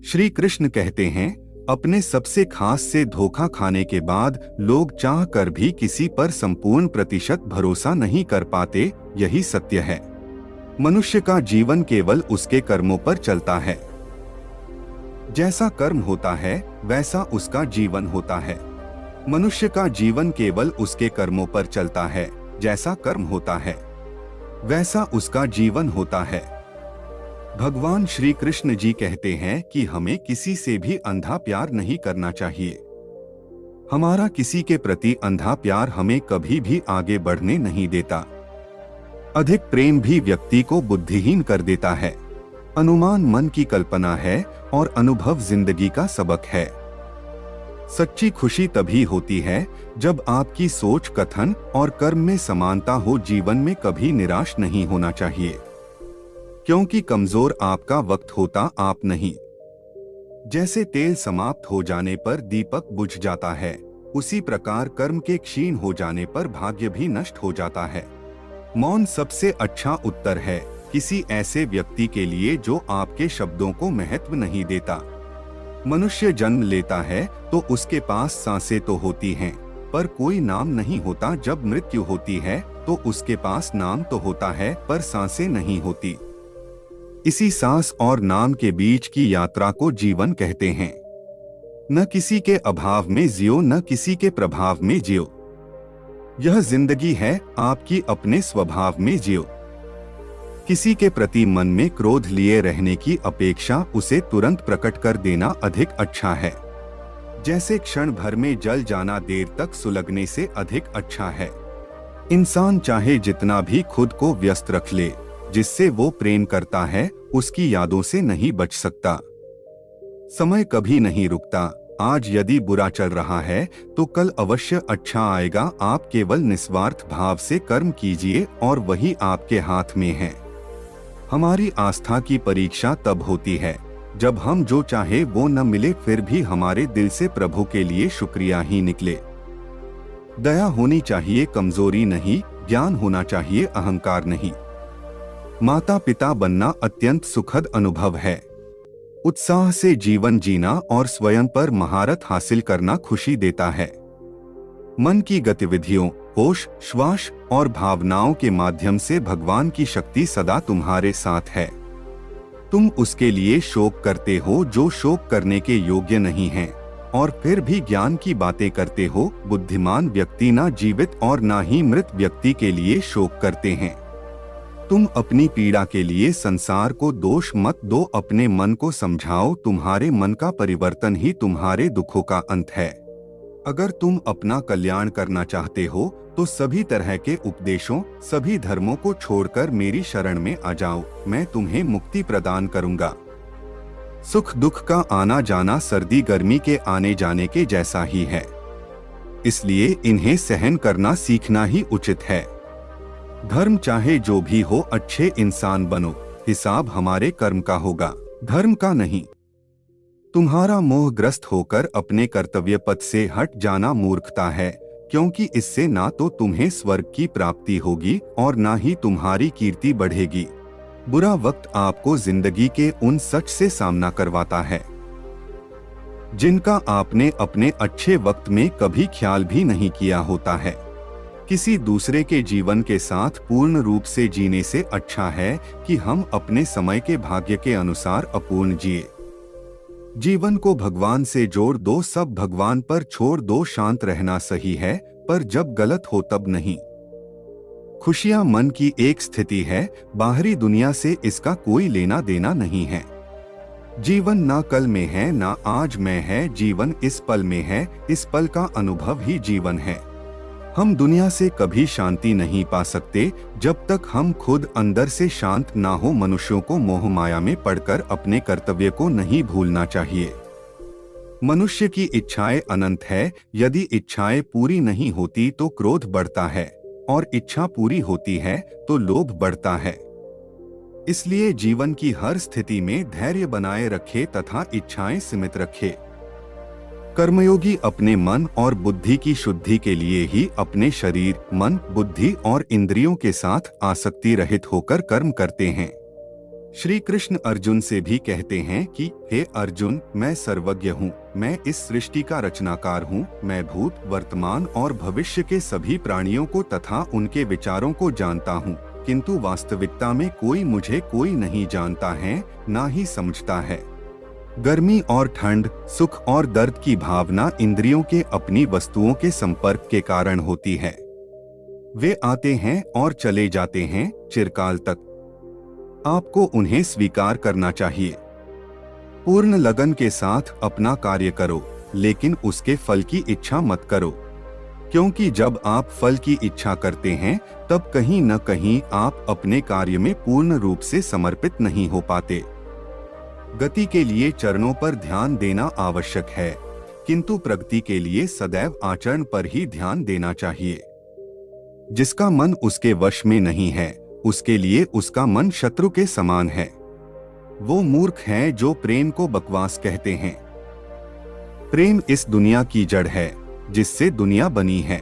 श्री कृष्ण कहते हैं, अपने सबसे खास से धोखा खाने के बाद लोग चाह कर भी किसी पर संपूर्ण प्रतिशत भरोसा नहीं कर पाते। यही सत्य है। मनुष्य का जीवन केवल उसके कर्मों पर चलता है। जैसा कर्म होता है वैसा उसका जीवन होता है। मनुष्य का जीवन केवल उसके कर्मों पर चलता है। जैसा कर्म होता है वैसा उसका जीवन होता है। भगवान श्री कृष्ण जी कहते हैं कि हमें किसी से भी अंधा प्यार नहीं करना चाहिए। हमारा किसी के प्रति अंधा प्यार हमें कभी भी आगे बढ़ने नहीं देता। अधिक प्रेम भी व्यक्ति को बुद्धिहीन कर देता है। अनुमान मन की कल्पना है और अनुभव जिंदगी का सबक है। सच्ची खुशी तभी होती है जब आपकी सोच, कथन और कर्म में समानता हो। जीवन में कभी निराश नहीं होना चाहिए, क्योंकि कमजोर आपका वक्त होता, आप नहीं। जैसे तेल समाप्त हो जाने पर दीपक बुझ जाता है, उसी प्रकार कर्म के क्षीण हो जाने पर भाग्य भी नष्ट हो जाता है। मौन सबसे अच्छा उत्तर है किसी ऐसे व्यक्ति के लिए जो आपके शब्दों को महत्व नहीं देता। मनुष्य जन्म लेता है तो उसके पास सांसें तो होती हैं, पर कोई नाम नहीं होता। जब मृत्यु होती है तो उसके पास नाम तो होता है, पर सांसें नहीं होती। इसी सांस और नाम के बीच की यात्रा को जीवन कहते हैं। न किसी के अभाव में जियो, न किसी के प्रभाव में जियो। यह जिंदगी है, आपकी अपने स्वभाव में जियो। किसी के प्रति मन में क्रोध लिए रहने की अपेक्षा उसे तुरंत प्रकट कर देना अधिक अच्छा है। जैसे क्षण भर में जल जाना देर तक सुलगने से अधिक अच्छा है। इंसान चाहे जितना भी खुद को व्यस्त रख ले, जिससे वो प्रेम करता है उसकी यादों से नहीं बच सकता। समय कभी नहीं रुकता। आज यदि बुरा चल रहा है तो कल अवश्य अच्छा आएगा। आप केवल निस्वार्थ भाव से कर्म कीजिए और वही आपके हाथ में है। हमारी आस्था की परीक्षा तब होती है जब हम जो चाहे वो न मिले, फिर भी हमारे दिल से प्रभु के लिए शुक्रिया ही निकले। दया होनी चाहिए, कमजोरी नहीं। ज्ञान होना चाहिए, अहंकार नहीं। माता पिता बनना अत्यंत सुखद अनुभव है। उत्साह से जीवन जीना और स्वयं पर महारत हासिल करना खुशी देता है। मन की गतिविधियों, होश, श्वास और भावनाओं के माध्यम से भगवान की शक्ति सदा तुम्हारे साथ है। तुम उसके लिए शोक करते हो जो शोक करने के योग्य नहीं है, और फिर भी ज्ञान की बातें करते हो। बुद्धिमान व्यक्ति ना जीवित और ना ही मृत व्यक्ति के लिए शोक करते हैं। तुम अपनी पीड़ा के लिए संसार को दोष मत दो, अपने मन को समझाओ। तुम्हारे मन का परिवर्तन ही तुम्हारे दुखों का अंत है। अगर तुम अपना कल्याण करना चाहते हो तो सभी तरह के उपदेशों, सभी धर्मों को छोड़कर मेरी शरण में आ जाओ। मैं तुम्हें मुक्ति प्रदान करूंगा। सुख दुख का आना जाना सर्दी गर्मी के आने जाने के जैसा ही है, इसलिए इन्हें सहन करना सीखना ही उचित है। धर्म चाहे जो भी हो, अच्छे इंसान बनो। हिसाब हमारे कर्म का होगा, धर्म का नहीं। तुम्हारा मोहग्रस्त होकर अपने कर्तव्य पथ से हट जाना मूर्खता है, क्योंकि इससे ना तो तुम्हें स्वर्ग की प्राप्ति होगी और ना ही तुम्हारी कीर्ति बढ़ेगी। बुरा वक्त आपको जिंदगी के उन सच से सामना करवाता है जिनका आपने अपने अच्छे वक्त में कभी ख्याल भी नहीं किया होता है। किसी दूसरे के जीवन के साथ पूर्ण रूप से जीने से अच्छा है कि हम अपने समय के भाग्य के अनुसार अपूर्ण जिए। जीवन को भगवान से जोड़ दो, सब भगवान पर छोड़ दो। शांत रहना सही है, पर जब गलत हो तब नहीं। खुशियां मन की एक स्थिति है, बाहरी दुनिया से इसका कोई लेना देना नहीं है। जीवन ना कल में है ना आज में है, जीवन इस पल में है। इस पल का अनुभव ही जीवन है। हम दुनिया से कभी शांति नहीं पा सकते जब तक हम खुद अंदर से शांत ना हो। मनुष्यों को मोह माया में पड़कर अपने कर्तव्य को नहीं भूलना चाहिए। मनुष्य की इच्छाएं अनंत है। यदि इच्छाएं पूरी नहीं होती तो क्रोध बढ़ता है, और इच्छा पूरी होती है तो लोभ बढ़ता है। इसलिए जीवन की हर स्थिति में धैर्य बनाए रखे तथा इच्छाएं सीमित रखे। कर्मयोगी अपने मन और बुद्धि की शुद्धि के लिए ही अपने शरीर, मन, बुद्धि और इंद्रियों के साथ आसक्ति रहित होकर कर्म करते हैं। श्री कृष्ण अर्जुन से भी कहते हैं कि हे अर्जुन, मैं सर्वज्ञ हूँ, मैं इस सृष्टि का रचनाकार हूँ, मैं भूत, वर्तमान और भविष्य के सभी प्राणियों को तथा उनके विचारों को जानता हूँ, किंतु वास्तविकता में कोई नहीं जानता है, ना ही समझता है। गर्मी और ठंड, सुख और दर्द की भावना इंद्रियों के अपनी वस्तुओं के संपर्क के कारण होती है। वे आते हैं और चले जाते हैं चिरकाल तक। आपको उन्हें स्वीकार करना चाहिए। पूर्ण लगन के साथ अपना कार्य करो, लेकिन उसके फल की इच्छा मत करो, क्योंकि जब आप फल की इच्छा करते हैं तब कहीं न कहीं आप अपने कार्य में पूर्ण रूप से समर्पित नहीं हो पाते। गति के लिए चरणों पर ध्यान देना आवश्यक है, किंतु प्रगति के लिए सदैव आचरण पर ही ध्यान देना चाहिए। जिसका मन उसके वश में नहीं है, उसके लिए उसका मन शत्रु के समान है। वो मूर्ख हैं जो प्रेम को बकवास कहते हैं। प्रेम इस दुनिया की जड़ है जिससे दुनिया बनी है।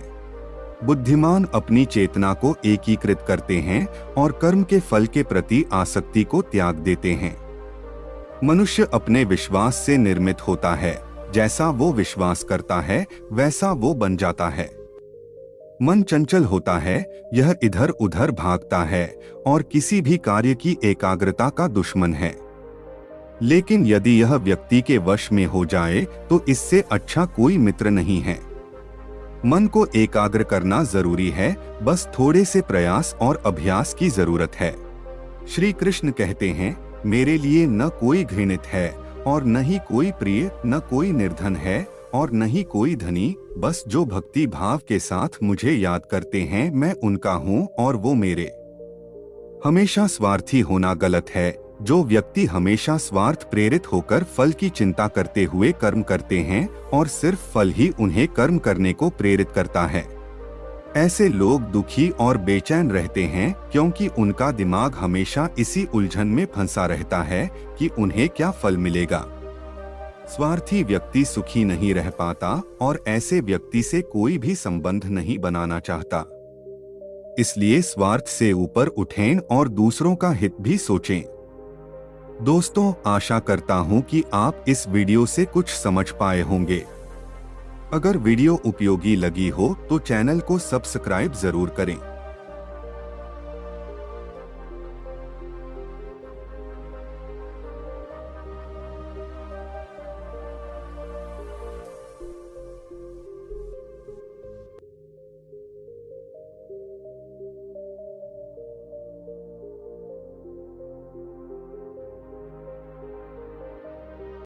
बुद्धिमान अपनी चेतना को एकीकृत करते हैं और कर्म के फल के प्रति आसक्ति को त्याग देते हैं। मनुष्य अपने विश्वास से निर्मित होता है, जैसा वो विश्वास करता है वैसा वो बन जाता है। मन चंचल होता है, यह इधर उधर भागता है और किसी भी कार्य की एकाग्रता का दुश्मन है। लेकिन यदि यह व्यक्ति के वश में हो जाए तो इससे अच्छा कोई मित्र नहीं है। मन को एकाग्र करना जरूरी है, बस थोड़े से प्रयास और अभ्यास की जरूरत है। श्री कृष्ण कहते हैं, मेरे लिए न कोई घृणित है और न ही कोई प्रिय, न कोई निर्धन है और न ही कोई धनी, बस जो भक्ति भाव के साथ मुझे याद करते हैं मैं उनका हूँ और वो मेरे। हमेशा स्वार्थी होना गलत है। जो व्यक्ति हमेशा स्वार्थ प्रेरित होकर फल की चिंता करते हुए कर्म करते हैं और सिर्फ फल ही उन्हें कर्म करने को प्रेरित करता है, ऐसे लोग दुखी और बेचैन रहते हैं, क्योंकि उनका दिमाग हमेशा इसी उलझन में फंसा रहता है कि उन्हें क्या फल मिलेगा। स्वार्थी व्यक्ति सुखी नहीं रह पाता और ऐसे व्यक्ति से कोई भी संबंध नहीं बनाना चाहता। इसलिए स्वार्थ से ऊपर उठें और दूसरों का हित भी सोचें। दोस्तों, आशा करता हूं कि आप इस वीडियो से कुछ समझ पाए होंगे। अगर वीडियो उपयोगी लगी हो तो चैनल को सब्सक्राइब जरूर करें।